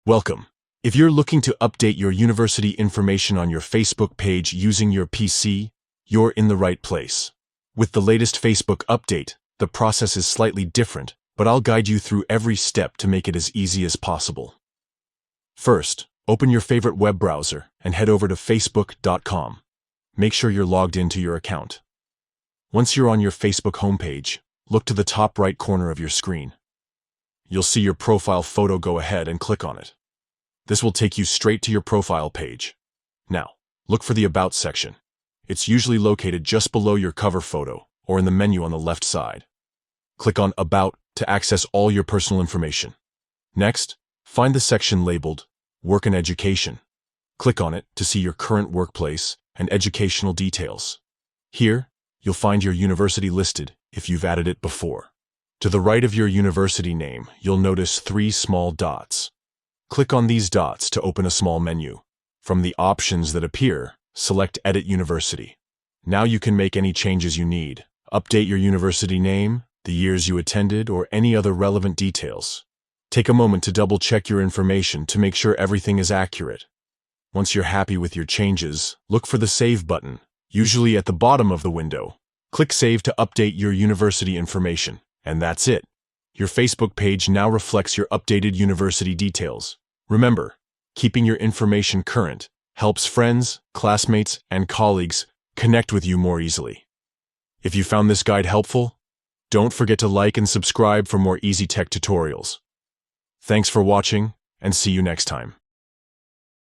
Welcome. If you're looking to update your university information on your Facebook page using your PC, you're in the right place. With the latest Facebook update, the process is slightly different, but I'll guide you through every step to make it as easy as possible. First, open your favorite web browser and head over to facebook.com. Make sure you're logged into your account. Once you're on your Facebook homepage, look to the top right corner of your screen. You'll see your profile photo. Go ahead and click on it. This will take you straight to your profile page. Now, look for the About section. It's usually located just below your cover photo or in the menu on the left side. Click on About to access all your personal information. Next, find the section labeled Work and Education. Click on it to see your current workplace and educational details. Here, you'll find your university listed if you've added it before. To the right of your university name, you'll notice 3 small dots. Click on these dots to open a small menu. From the options that appear, select Edit University. Now you can make any changes you need. Update your university name, the years you attended, or any other relevant details. Take a moment to double-check your information to make sure everything is accurate. Once you're happy with your changes, look for the Save button, usually at the bottom of the window. Click Save to update your university information. And that's it. Your Facebook page now reflects your updated university details. Remember, keeping your information current helps friends, classmates, and colleagues connect with you more easily. If you found this guide helpful, don't forget to like and subscribe for more easy tech tutorials. Thanks for watching, and see you next time.